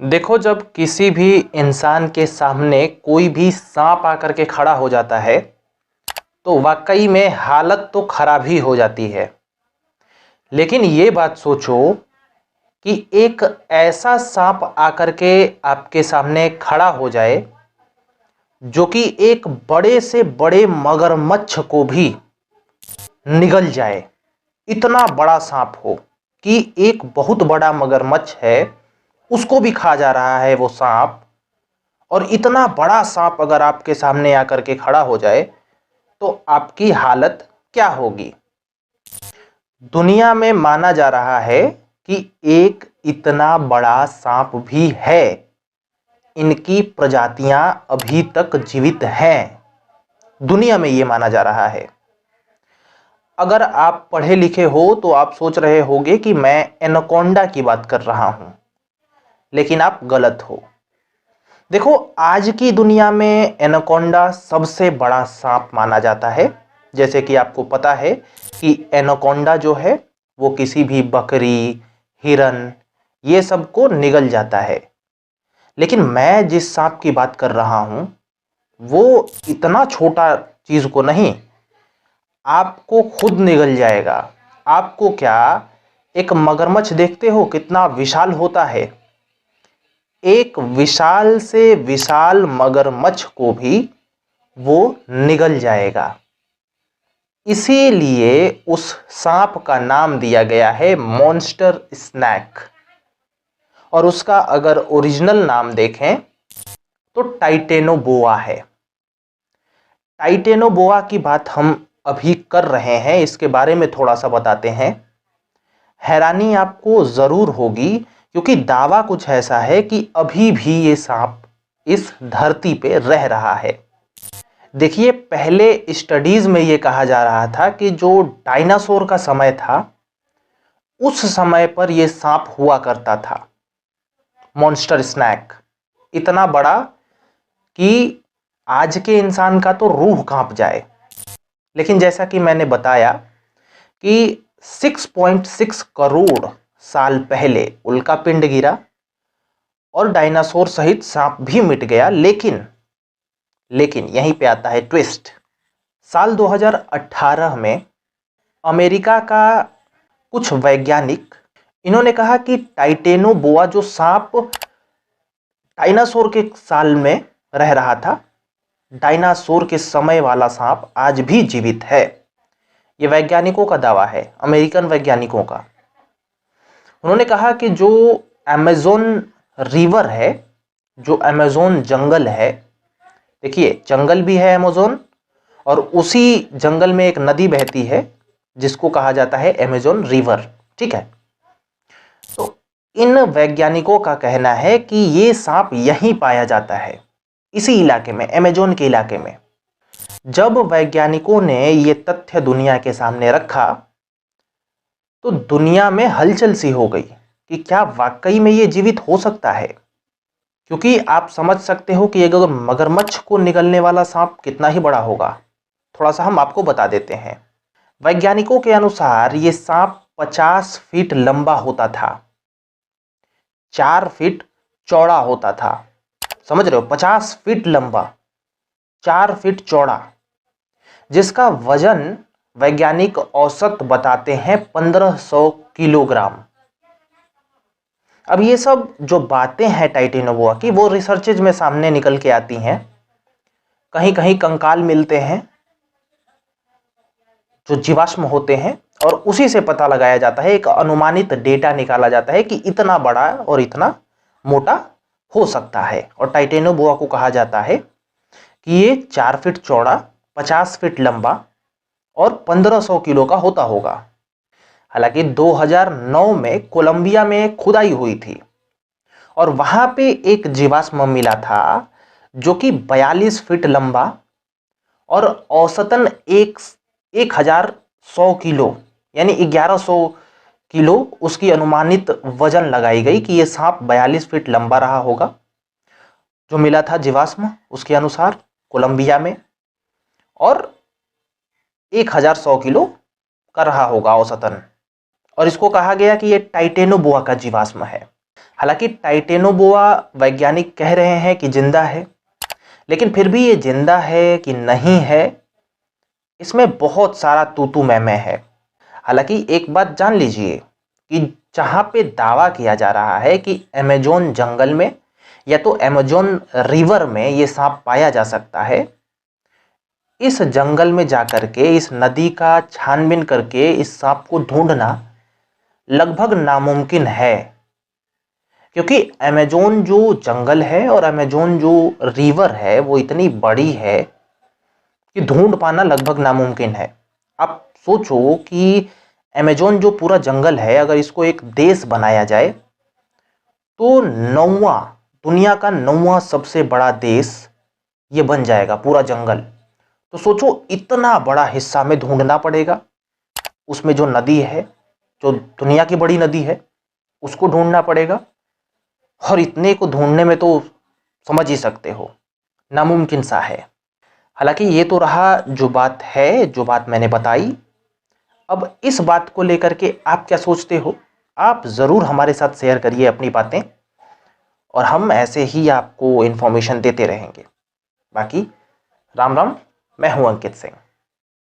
देखो, जब किसी भी इंसान के सामने कोई भी सांप आकर के खड़ा हो जाता है तो वाकई में हालत तो खराब ही हो जाती है। लेकिन ये बात सोचो कि एक ऐसा सांप आकर के आपके सामने खड़ा हो जाए जो कि एक बड़े से बड़े मगरमच्छ को भी निगल जाए। इतना बड़ा सांप हो कि एक बहुत बड़ा मगरमच्छ है उसको भी खा जा रहा है वो सांप। और इतना बड़ा सांप अगर आपके सामने आकर के खड़ा हो जाए तो आपकी हालत क्या होगी। दुनिया में माना जा रहा है कि एक इतना बड़ा सांप भी है, इनकी प्रजातियां अभी तक जीवित हैं। दुनिया में यह माना जा रहा है। अगर आप पढ़े लिखे हो तो आप सोच रहे होंगे कि मैं एनाकोंडा की बात कर रहा हूं, लेकिन आप गलत हो। देखो, आज की दुनिया में एनाकोंडा सबसे बड़ा सांप माना जाता है। जैसे कि आपको पता है कि एनाकोंडा जो है वो किसी भी बकरी, हिरन, ये सब को निगल जाता है। लेकिन मैं जिस सांप की बात कर रहा हूं वो इतना छोटा चीज को नहीं, आपको खुद निगल जाएगा। आपको क्या, एक मगरमच्छ देखते हो कितना विशाल होता है, एक विशाल से विशाल मगरमच्छ को भी वो निगल जाएगा। इसीलिए उस सांप का नाम दिया गया है मॉन्स्टर स्नैक। और उसका अगर ओरिजिनल नाम देखें तो टाइटेनोबोआ है। टाइटेनोबोआ की बात हम अभी कर रहे हैं, इसके बारे में थोड़ा सा बताते हैं। हैरानी आपको जरूर होगी क्योंकि दावा कुछ ऐसा है कि अभी भी ये सांप इस धरती पे रह रहा है। देखिए, पहले स्टडीज में ये कहा जा रहा था कि जो डायनासोर का समय था उस समय पर यह सांप हुआ करता था, मॉन्स्टर स्नैक, इतना बड़ा कि आज के इंसान का तो रूह कांप जाए। लेकिन जैसा कि मैंने बताया कि 6.6 करोड़ साल पहले उल्का पिंड गिरा और डायनासोर सहित सांप भी मिट गया। लेकिन यहीं पे आता है ट्विस्ट। साल 2018 में अमेरिका का कुछ वैज्ञानिक, इन्होंने कहा कि टाइटेनोबोआ जो सांप डायनासोर के साल में रह रहा था, डायनासोर के समय वाला सांप आज भी जीवित है। यह वैज्ञानिकों का दावा है, अमेरिकन वैज्ञानिकों का। उन्होंने कहा कि जो अमेज़न रिवर है, जो अमेज़न जंगल है, देखिए जंगल भी है अमेज़न और उसी जंगल में एक नदी बहती है जिसको कहा जाता है अमेज़न रिवर, ठीक है। तो इन वैज्ञानिकों का कहना है कि ये सांप यहीं पाया जाता है, इसी इलाके में, अमेज़न के इलाके में। जब वैज्ञानिकों ने ये तथ्य दुनिया के सामने रखा तो दुनिया में हलचल सी हो गई कि क्या वाकई में ये जीवित हो सकता है। क्योंकि आप समझ सकते हो कि अगर मगरमच्छ को निगलने वाला सांप कितना ही बड़ा होगा। थोड़ा सा हम आपको बता देते हैं। वैज्ञानिकों के अनुसार ये सांप 50 फीट लंबा होता था, 4 फीट चौड़ा होता था। समझ रहे हो, 50 फीट लंबा, 4 फीट चौड़ा, जिसका वजन वैज्ञानिक औसत बताते हैं 1500 किलोग्राम। अब ये सब जो बातें हैं टाइटेनोबोआ की, वो रिसर्चेज में सामने निकल के आती हैं। कहीं कहीं कंकाल मिलते हैं जो जीवाश्म होते हैं और उसी से पता लगाया जाता है, एक अनुमानित डेटा निकाला जाता है कि इतना बड़ा और इतना मोटा हो सकता है। और टाइटेनोबोआ को कहा जाता है कि ये 4 फीट चौड़ा, 50 फीट लंबा और 1500 किलो का होता होगा। हालांकि 2009 में कोलंबिया में खुदाई हुई थी और वहां पे एक जीवाश्म मिला था जो कि 42 फीट लंबा और औसतन 1100 किलो, यानी 1100 किलो उसकी अनुमानित वजन लगाई गई कि यह सांप 42 फीट लंबा रहा होगा, जो मिला था जीवाश्म उसके अनुसार कोलंबिया में, और 1100 किलो का रहा होगा औसतन। और इसको कहा गया कि यह टाइटेनोबोआ का जीवाश्म है। हालांकि टाइटेनोबोआ वैज्ञानिक कह रहे हैं कि जिंदा है, लेकिन फिर भी ये जिंदा है कि नहीं है, इसमें बहुत सारा तू मैं है। हालांकि एक बात जान लीजिए कि जहां पे दावा किया जा रहा है कि अमेजोन जंगल में या तो अमेजोन रिवर में ये सांप पाया जा सकता है, इस जंगल में जाकर के इस नदी का छानबीन करके इस सांप को ढूंढना लगभग नामुमकिन है, क्योंकि अमेजोन जो जंगल है और अमेजोन जो रिवर है वो इतनी बड़ी है कि ढूंढ पाना लगभग नामुमकिन है। आप सोचो कि अमेजोन जो पूरा जंगल है, अगर इसको एक देश बनाया जाए तो नौवां, दुनिया का 9वां सबसे बड़ा देश ये बन जाएगा पूरा जंगल। तो सोचो इतना बड़ा हिस्सा में ढूंढना पड़ेगा, उसमें जो नदी है, जो दुनिया की बड़ी नदी है, उसको ढूंढना पड़ेगा, और इतने को ढूंढने में तो समझ ही सकते हो नामुमकिन सा है। हालांकि ये तो रहा जो बात है, जो बात मैंने बताई। अब इस बात को लेकर के आप क्या सोचते हो? आप ज़रूर हमारे साथ शेयर करिए अपनी बातें, और हम ऐसे ही आपको इन्फॉर्मेशन देते रहेंगे। बाकी राम राम, मैं हूं अंकित सिंह।